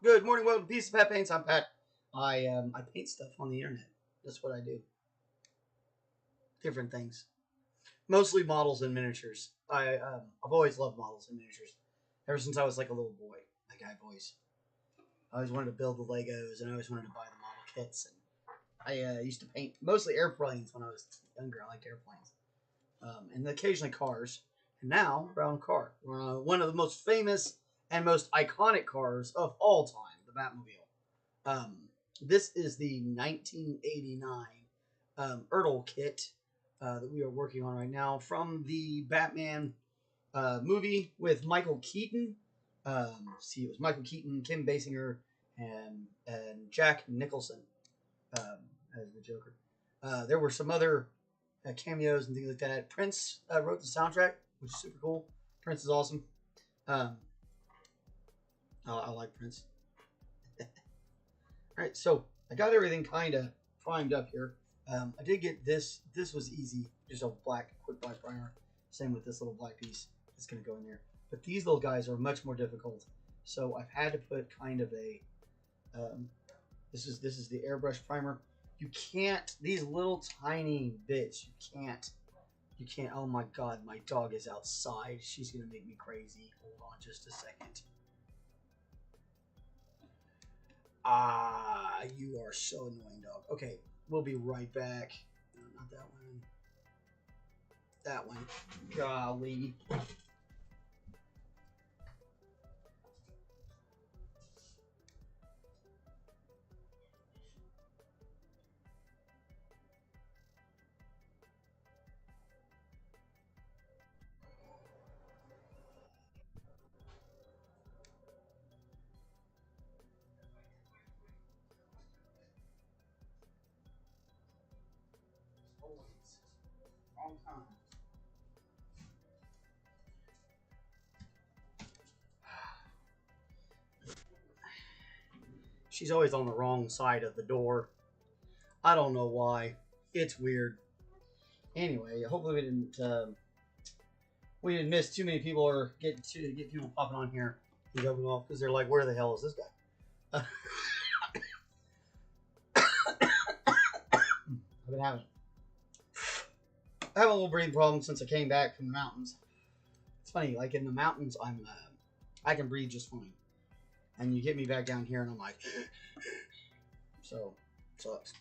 Good morning, welcome to Piece of Pat Paints. I'm Pat. I paint stuff on the internet. That's what I do. Different things, mostly models and miniatures. I've always loved models and miniatures ever since I was like a little boy. Like I always wanted to build the Legos and I always wanted to buy the model kits. And I used to paint mostly airplanes when I was younger. I liked airplanes, and occasionally cars. And now we're on a car. We're on one of the most famous and most iconic cars of all time, the Batmobile. This is the 1989 Ertl kit that we are working on right now from the Batman movie with Michael Keaton. See, it was Michael Keaton, Kim Basinger, and Jack Nicholson as the Joker. There were some other cameos and things like that. Prince wrote the soundtrack, which is super cool. Prince is awesome. I like Prince. All right, so I got everything kind of primed up here. I did get this. This was easy, just a quick black primer. Same with this little black piece that's going to go in there. But these little guys are much more difficult. So I've had to put kind of a. This is the airbrush primer. You can't. These little tiny bits. You can't. Oh my God, my dog is outside. She's going to make me crazy. Hold on just a second. You are so annoying, dog. Okay, we'll be right back. No, not that one. That one. Golly. Wrong time. She's always on the wrong side of the door. I don't know why. It's weird. Anyway, hopefully we didn't miss too many people or get people popping on here and jumping off because they're like, where the hell is this guy? I've been having a little breathing problem since I came back from the mountains. It's funny, like in the mountains, I can breathe just fine, and you get me back down here, and I'm like, so sucks.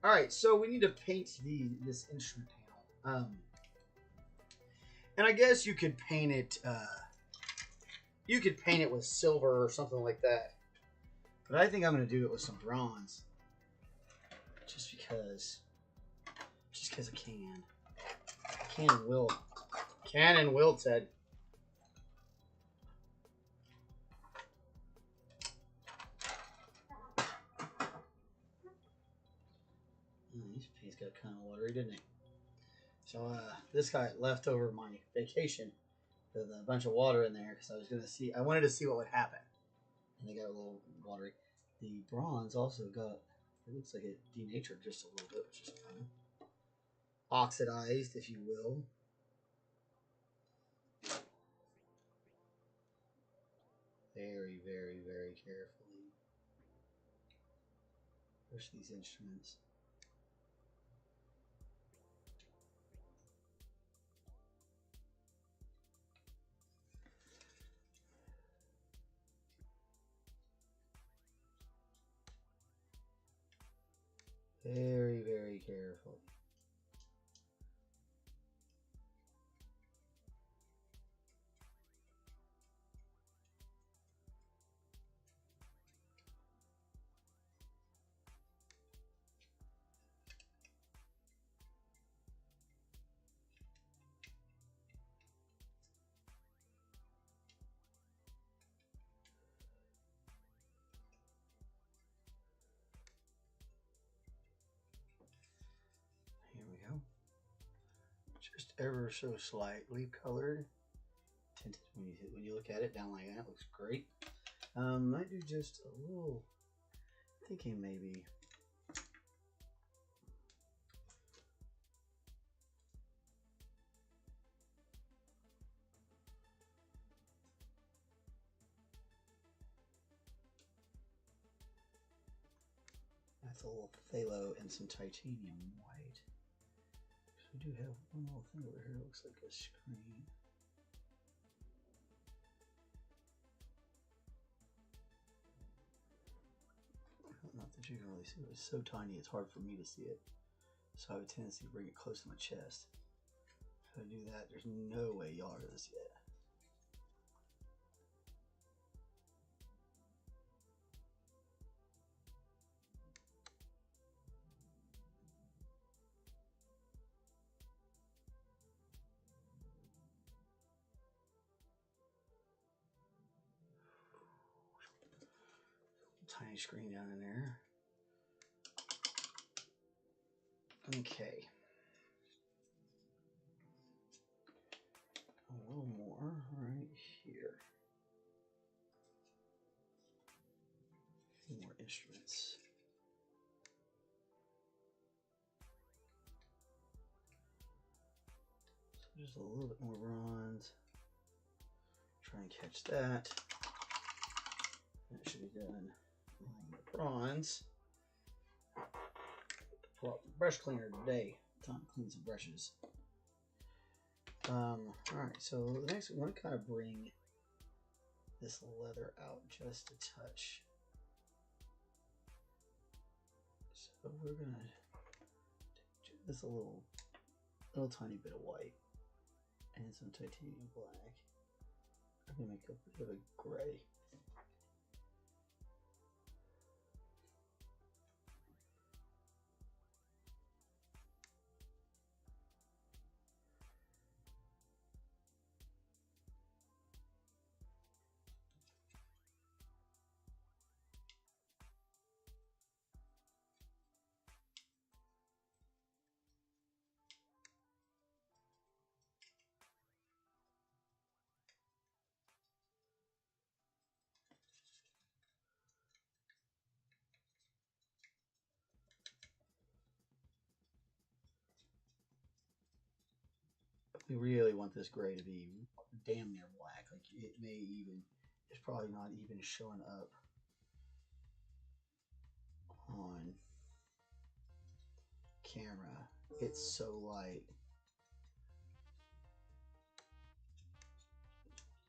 All right, so we need to paint this instrument panel, and I guess you could paint it. You could paint it with silver or something like that, but I think I'm gonna do it with some bronze, just because I can. Can and will. Can and will, Ted. This paint's got kind of watery, didn't it? So this guy left over my vacation with a bunch of water in there because I wanted to see what would happen. And they got a little watery. The bronze also got, it looks like it denatured just a little bit, which is fine. Oxidized, if you will. Very, very, very carefully. Push these instruments. Very, very carefully. Just ever so slightly colored, tinted. When you look at it down like that, it looks great. Might do just a little. Thinking maybe. methyl phthalo and some titanium white. So we do have one little thing over here. It looks like a screen. Not that you can really see it. It's so tiny it's hard for me to see it. So I have a tendency to bring it close to my chest. If I do that, there's no way y'all are gonna see it. Tiny screen down in there. Okay. A little more right here. A few more instruments. So just a little bit more bronze. Try and catch that. That should be done. Bronze. Pull out the brush cleaner today. Time to clean some brushes. Alright, so the next we want to kind of bring this leather out just a touch. So we're gonna do this a little tiny bit of white and some titanium black. I'm gonna make a bit of a gray. We really want this gray to be damn near black. Like it may even, it's probably not even showing up on camera. It's so light.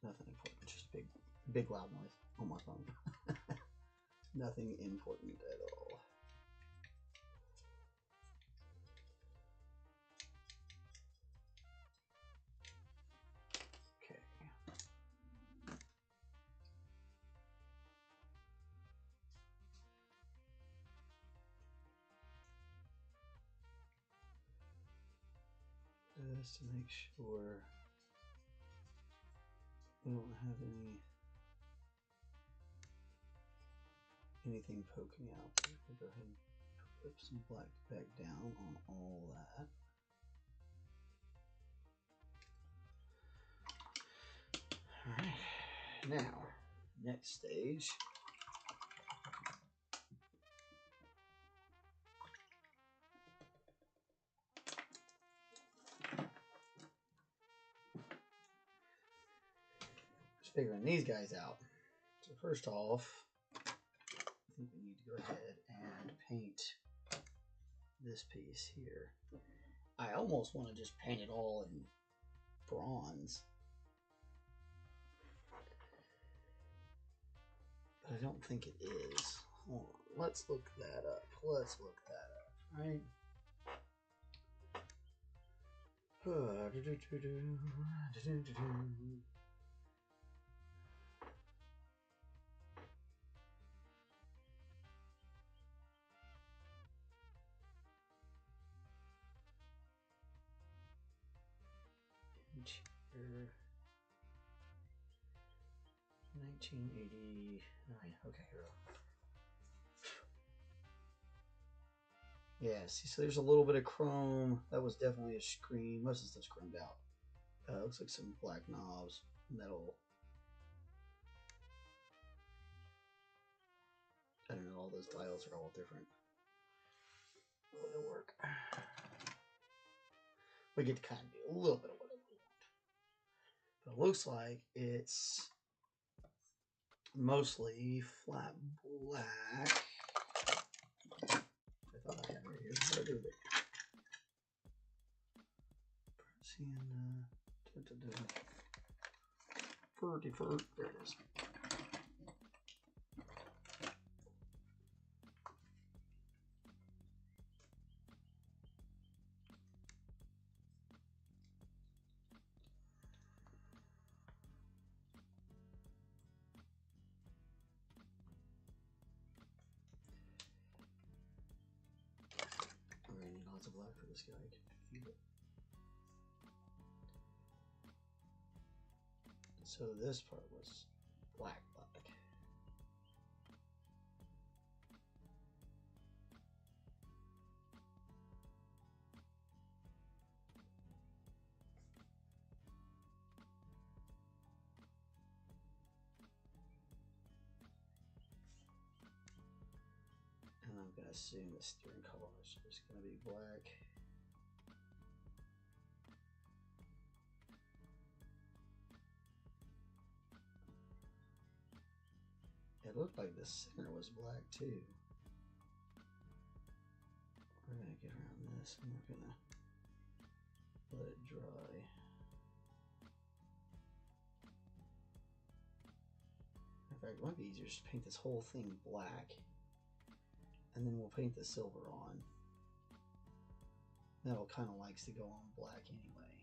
Nothing important, just big loud noise on my phone. Nothing important at all. Just to make sure we don't have anything poking out. We'll go ahead and put some black back down on all that. Alright, now, next stage. Figuring these guys out. So first off, I think we need to go ahead and paint this piece here. I almost want to just paint it all in bronze, but I don't think it is. Hold on, let's look that up. Let's look that up, right? Here, 1989. Okay, here we go. Yeah, see, so there's a little bit of chrome. That was definitely a screen. Most of the stuff's chromed out. Looks like some black knobs, metal. I don't know, all those dials are all different. Will it work? We get to kind of do a little bit of whatever we want. But it looks like it's mostly flat black. There it is. I'm gonna need lots of black for this guy. I can feel it. So this part was black. And I'm gonna assume the steering color is just gonna be black. It looked like the center was black too. We're gonna get around this and we're gonna let it dry. In fact, it might be easier just to paint this whole thing black and then we'll paint the silver on. Metal kind of likes to go on black anyway.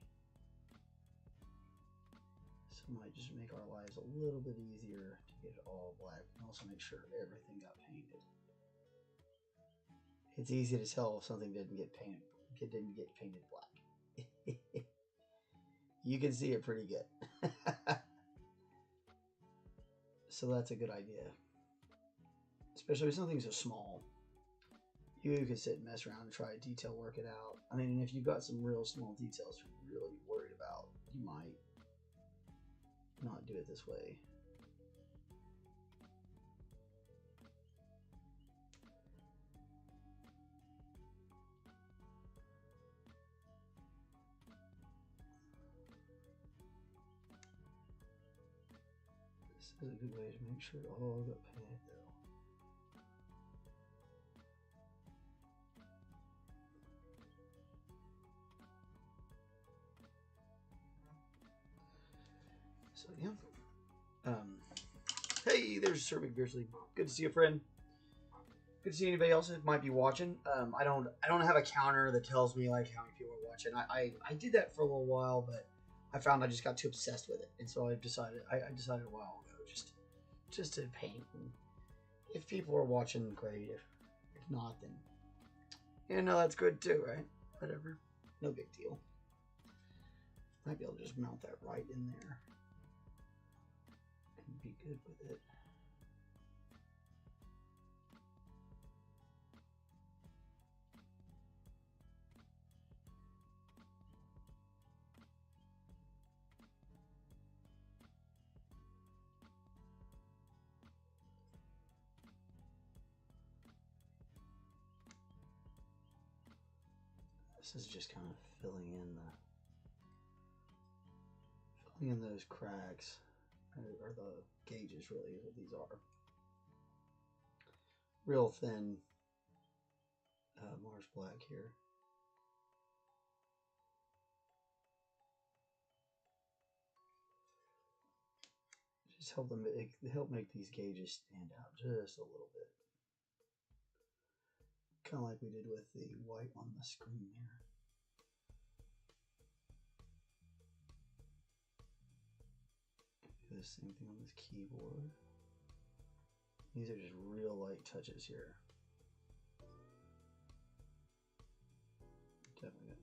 So it might just make our lives a little bit easier to get it all black and also make sure everything got painted. It's easy to tell if something didn't get painted black. You can see it pretty good. So that's a good idea. Especially with something so small. You could sit and mess around and try to detail work it out. I mean, if you've got some real small details you're really worried about, you might not do it this way. This is a good way to make sure it all got painted though. So yeah. Hey, there's Sir McBeardsly. Good to see you, friend. Good to see anybody else that might be watching. I don't have a counter that tells me like how many people are watching. I did that for a little while, but I found I just got too obsessed with it, and so I decided a while ago just to paint. And if people are watching, great. If not, then you know that's good too, right? Whatever, no big deal. Might be able to just mount that right in there. Be good with it. This is just kind of filling in those cracks. Or the gauges, really, is what these are. Real thin Mars black here. Just help make these gauges stand out just a little bit. Kind of like we did with the white on the screen there. The same thing on this keyboard. These are just real light touches here. Definitely gonna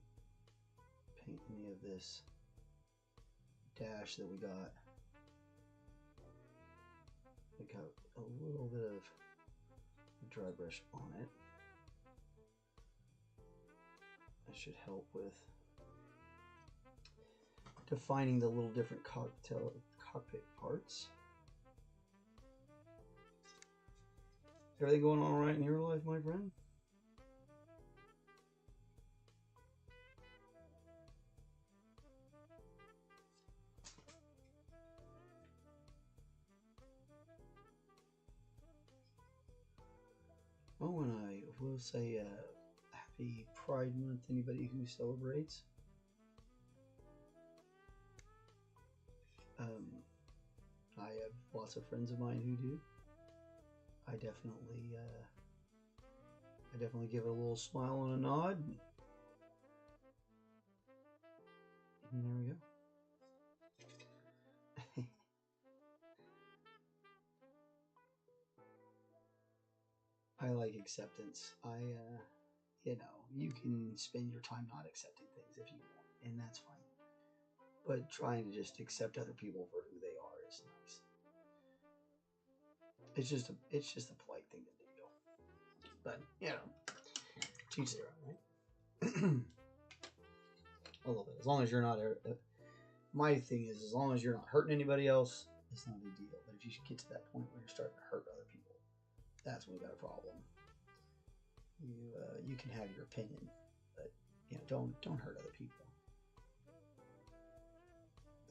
paint any of this dash that we got. We got a little bit of dry brush on it. That should help with defining the little different cockpit parts. Everything going on all right in your life, my friend? Oh, and I will say happy Pride Month to anybody who celebrates. I have lots of friends of mine who do. I definitely give it a little smile and a nod. And there we go. I like acceptance. You can spend your time not accepting things if you want, and that's fine. But trying to just accept other people for who they are is nice. It's just a polite thing to do. But teach their own, right? A little bit. As long as you're not. My thing is, as long as you're not hurting anybody else, it's not a big deal. But if you should get to that point where you're starting to hurt other people, that's when you got a problem. You can have your opinion, but don't hurt other people.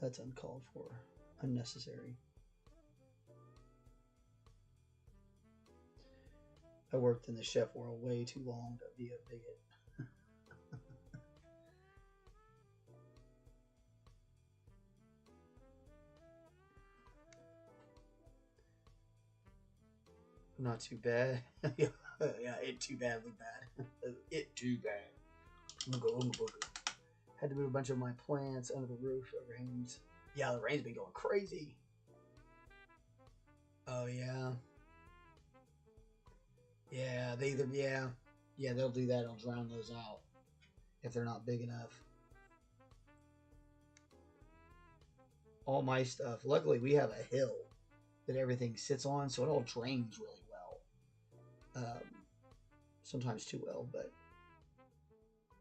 That's uncalled for, unnecessary. I worked in the chef world way too long to be a bigot. Not too bad. Yeah, it too badly bad. It too bad. Had to move a bunch of my plants under the roof overhangs. Yeah, the rain's been going crazy. Oh yeah. Yeah, they'll do that. They'll drown those out if they're not big enough. All my stuff. Luckily, we have a hill that everything sits on, so it all drains really well. Sometimes too well, but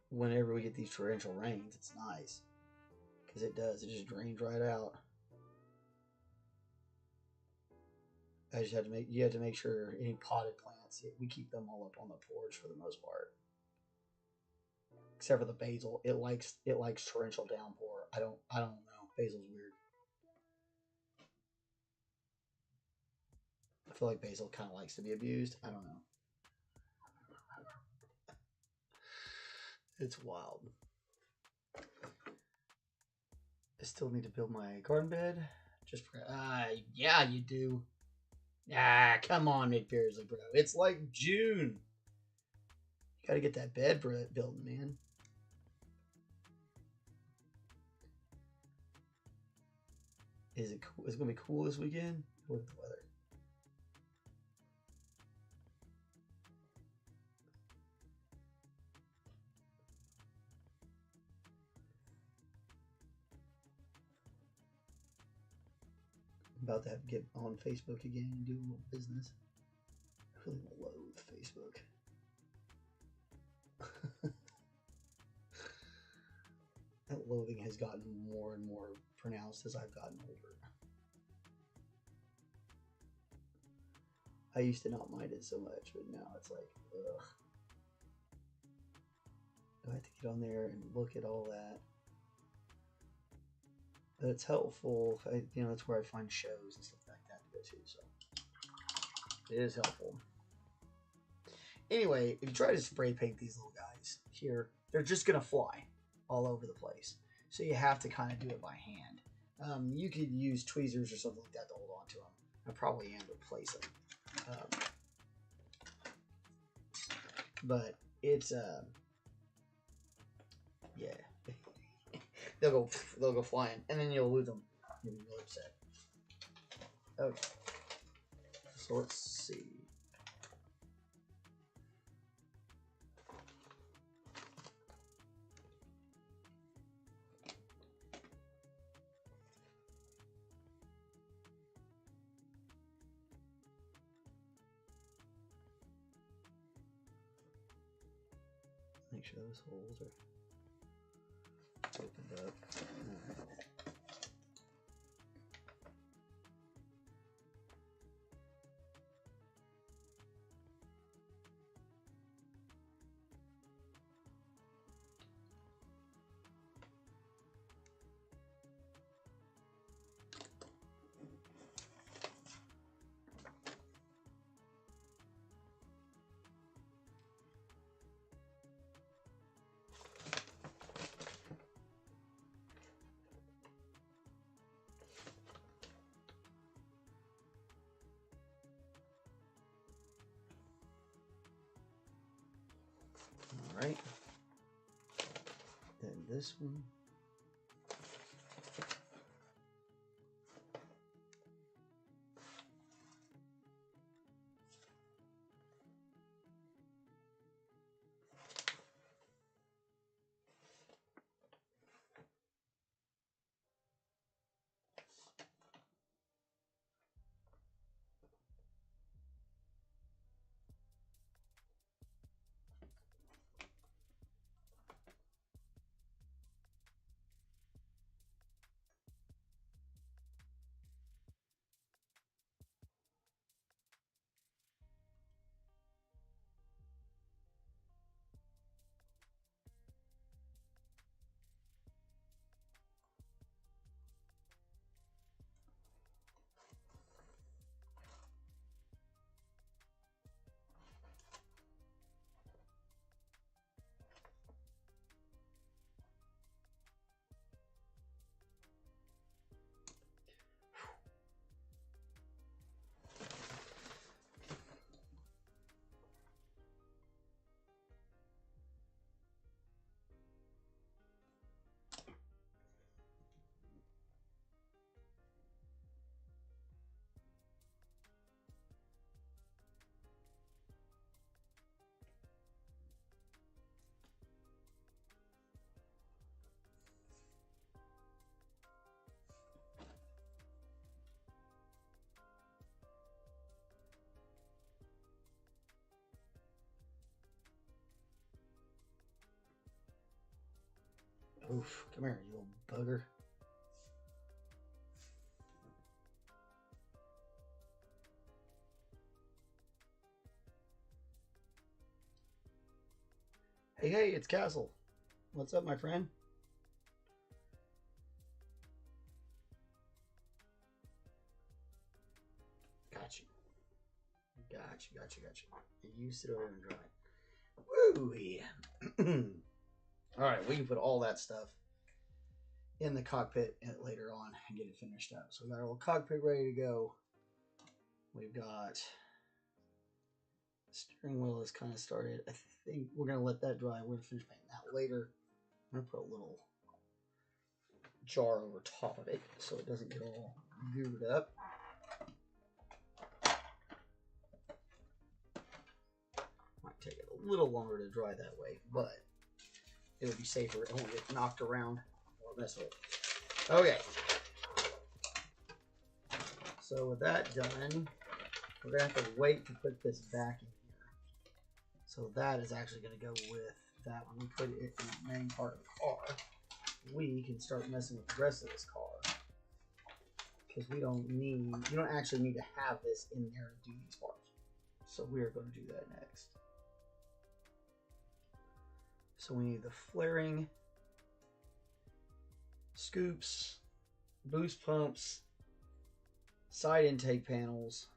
whenever we get these torrential rains, it's nice because it does. It just drains right out. I just had to you have to make sure any potted plants, we keep them all up on the porch for the most part. Except for the basil, it likes torrential downpour. I don't know. Basil's weird. I feel like basil kind of likes to be abused. I don't know. It's wild. I still need to build my garden bed. Just for yeah, you do. Come on, McBeardsly, bro. It's like June. You gotta get that bed building, man. Is it cool? Is it gonna be cool this weekend? Look at the weather. About to have to get on Facebook again and do a little business. I really loathe Facebook. That loathing has gotten more and more pronounced as I've gotten older. I used to not mind it so much, but now it's like, ugh. I have to get on there and look at all that. But it's helpful. That's where I find shows and stuff like that to go to. So it is helpful. Anyway, if you try to spray paint these little guys here, they're just gonna fly all over the place. So you have to kind of do it by hand. You could use tweezers or something like that to hold on to them. I probably am to replace them. But it's yeah. They'll go flying, and then you'll lose them. You'll be really upset. Okay. So let's see. Make sure those holes are opened up. right? Then this one. Oof, come here, you little bugger. Hey, hey, it's Castle. What's up, my friend? Got you. Got you. You sit over and dry. Woo! Yeah. All right, we can put all that stuff in the cockpit later on and get it finished up. So we got our little cockpit ready to go. We've got the steering wheel is kind of started. I think we're gonna let that dry. We're gonna finish painting that later. I'm gonna put a little jar over top of it so it doesn't get all gooed up. Might take it a little longer to dry that way, but it'll be safer. It won't get knocked around or messed with. Okay. So with that done, we're gonna have to wait to put this back in here. So that is actually gonna go with that when we put it in the main part of the car. We can start messing with the rest of this car because we don't actually need to have this in there to do these parts. So we are going to do that next. So we need the flaring, scoops, boost pumps, side intake panels.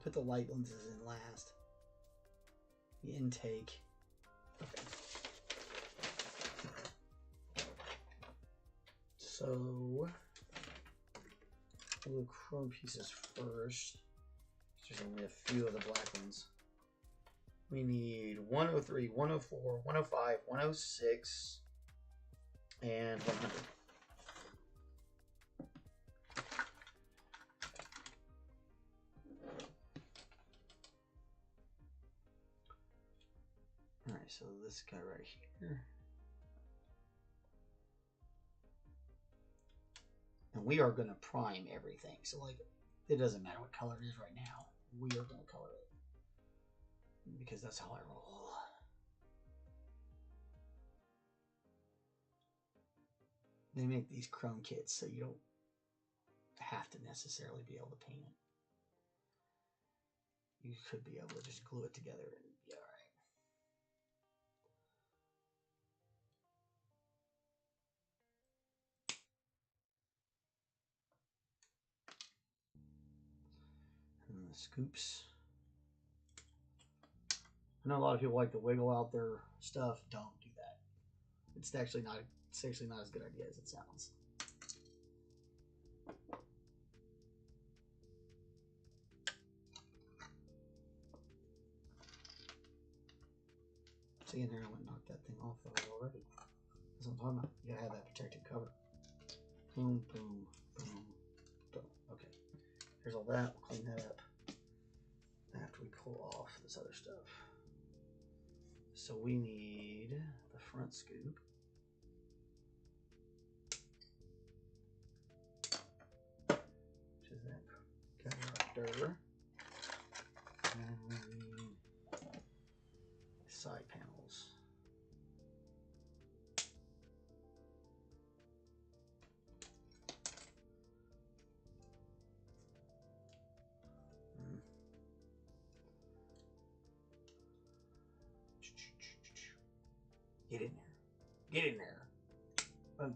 Put the light lenses in last. The intake. Okay. So we'll do chrome pieces first. There's only a few of the black ones. We need 103, 104, 105, 106, and 100. All right, so this guy right here. And we are going to prime everything. So, like, it doesn't matter what color it is right now. We are going to color it. Because that's how I roll. They make these chrome kits so you don't have to necessarily be able to paint it. You could be able to just glue it together and be alright. And the scoops. I know a lot of people like to wiggle out their stuff. Don't do that. It's actually not as good idea as it sounds. See, in there, I went and knocked that thing off though already. That's what I'm talking about. You gotta have that protected cover. Boom, boom, boom, boom. Okay. Here's all that. We'll clean that up after we pull off this other stuff. So we need the front scoop. Which is that conductor. And we need side panels. Get in there. Get in there. Boom.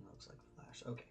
Looks like a flash. Okay.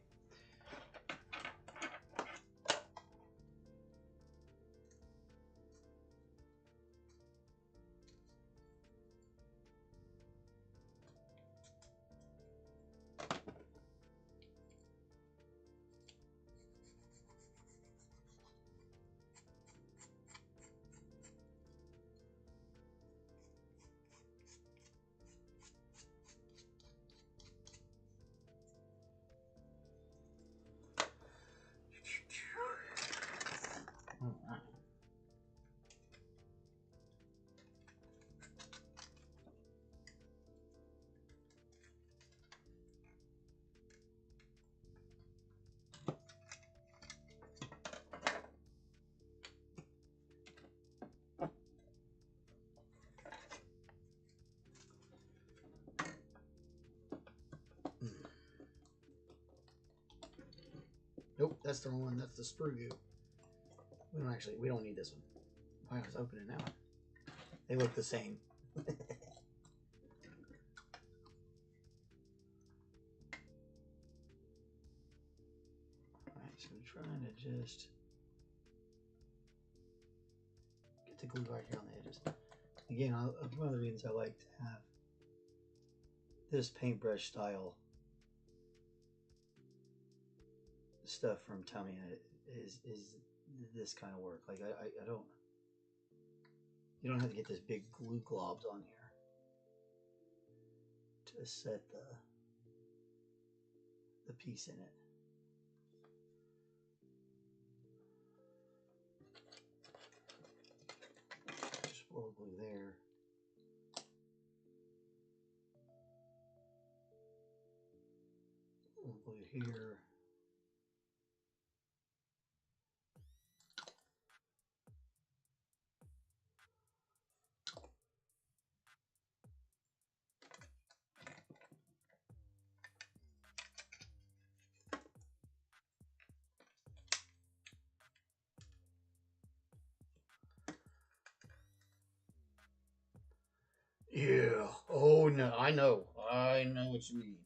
All right. Nope, that's the wrong one. That's the sprue goo. We don't need this one. Why was opening now? They look the same. Alright, so I'm trying to just get the glue right here on the edges. Again, one of the reasons I like to have this paintbrush style stuff from Tamiya is this kind of work. Like I don't, you don't have to get this big glue globs on here to set the piece in it. Just blow glue there. Glue here. Yeah. Oh no, I know what you mean.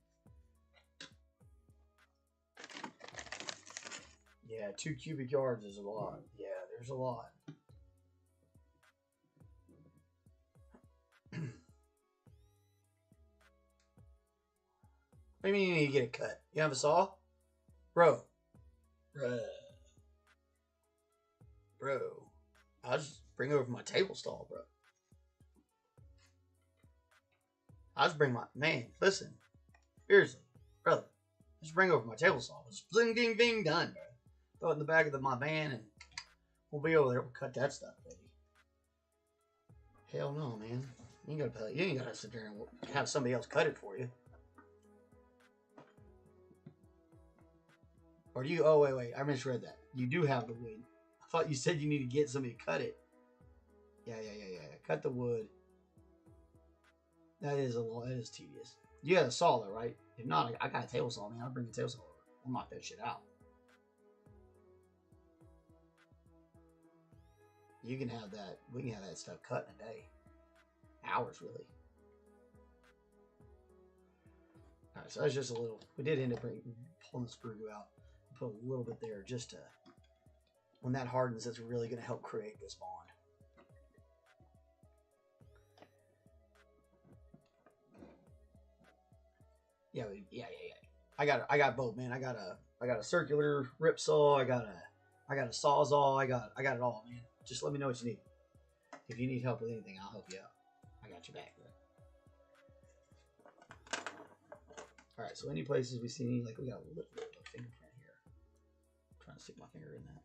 Yeah, 2 cubic yards is a lot. Yeah, there's a lot. What do you mean you need to get it cut? You have a saw? Bro. I'll just bring over my table saw, bro. I'll just bring my, man, listen. Seriously, brother. Just bring over my table saw. Just bling, ding, ding, done, bro. Throw it in the back of my van and we'll be over there. We'll cut that stuff, baby. Hell no, man. You ain't gotta sit there and have somebody else cut it for you. Or do you, oh, wait, I misread that. You do have the wood. I thought you said you need to get somebody to cut it. Yeah. Cut the wood. That is tedious. You got a saw though, right? If not, I got a table saw, man. I'll bring the table saw over. We'll knock that shit out. You can have that. We can have that stuff cut in a day. Hours, really. Alright, so that's just a little. We did end up pulling the sprue out. Put a little bit there just to. When that hardens, it's really going to help create this bond. Yeah, yeah. I got both, man. I got a circular rip saw. I got a sawzall. I got it all, man. Just let me know what you need. If you need help with anything, I'll help you out. I got your back, bro. All right. So any places we see, like we got a little bit of a fingerprint here. I'm trying to stick my finger in that,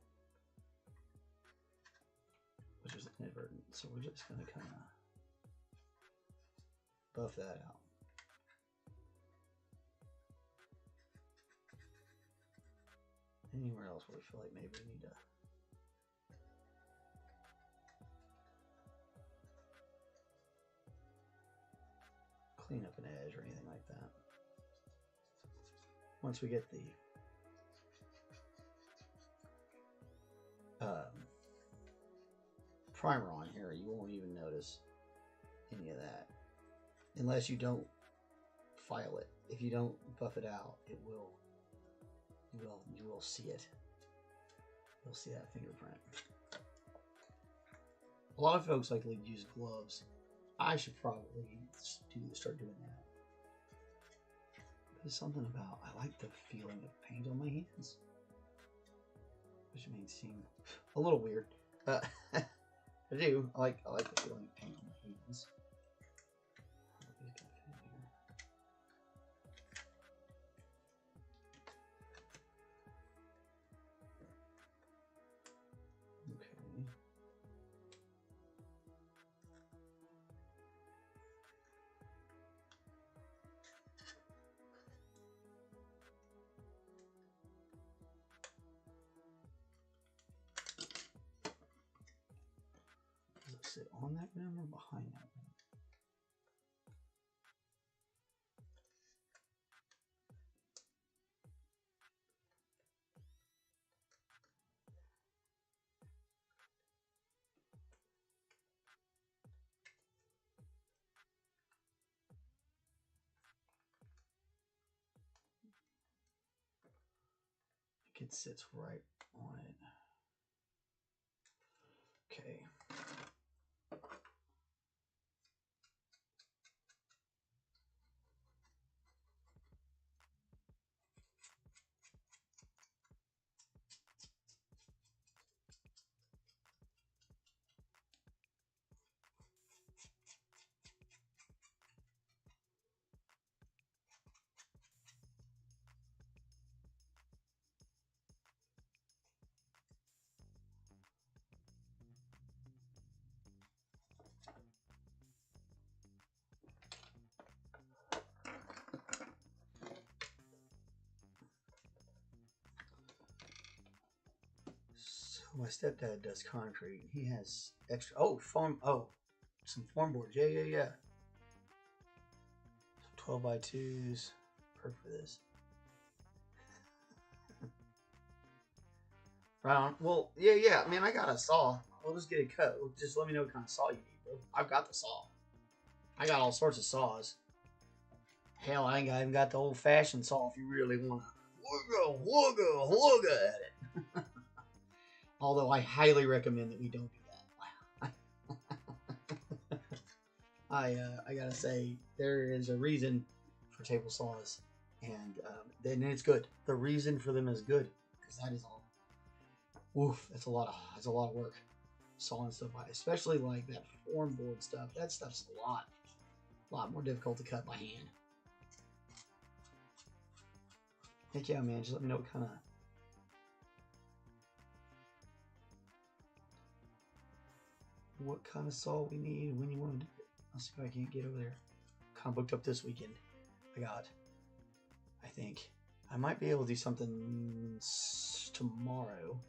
which is inadvertent. So we're just gonna kind of buff that out. Anywhere else where we feel like maybe we need to clean up an edge or anything like that. Once we get the primer on here, you won't even notice any of that unless you don't file it. If you don't buff it out, it will. You will see it. You'll see that fingerprint. A lot of folks like to use gloves. I should probably start doing that. There's something about, I like the feeling of paint on my hands, which may seem a little weird. I do. I like the feeling of paint on my hands. Sit on that rim or behind that rim? I think it sits right on it. Okay. My stepdad does concrete. He has extra. Some form boards. Yeah. 12x2s. Perfect for this. Right on. Well, yeah. Man, I got a saw. We'll just get it cut. Just let me know what kind of saw you need, bro. I've got the saw. I got all sorts of saws. Hell, I ain't even got the old-fashioned saw if you really want to wugga at it. Although I highly recommend that we don't do that. I gotta say, there is a reason for table saws, and then it's good. The reason for them is good, because that is all. Oof, that's a lot of work. Sawing stuff, especially like that form board stuff. That stuff's a lot more difficult to cut by hand. Heck yeah, man! Just let me know what kind of saw we need, when you want to do it. I'll see if I can't get over there. Kind of booked up this weekend. I think I might be able to do something tomorrow.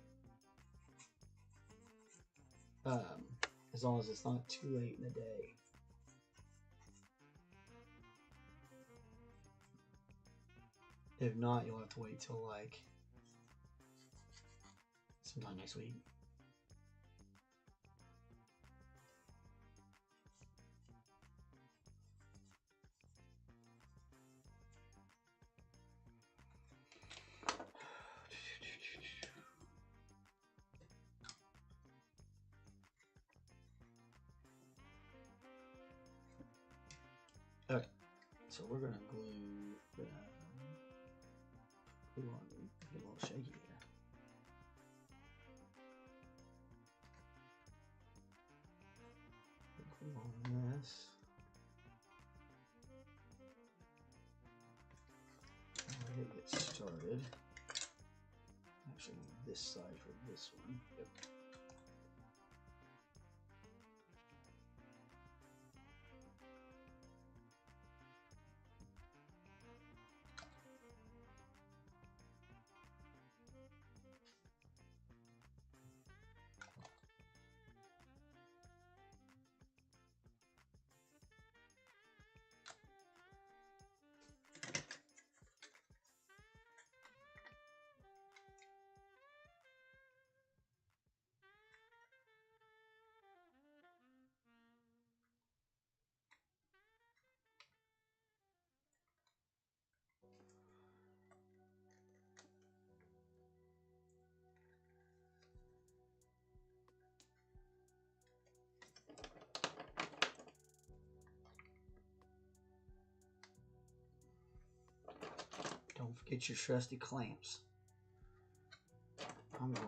As long as it's not too late in the day. If not, you'll have to wait till like sometime next week. So we're gonna glue the glue on. Get a little shaky here. Glue on this. I'll get started. Actually, this side for this one. Yep. Don't forget your trusty clamps. I'm going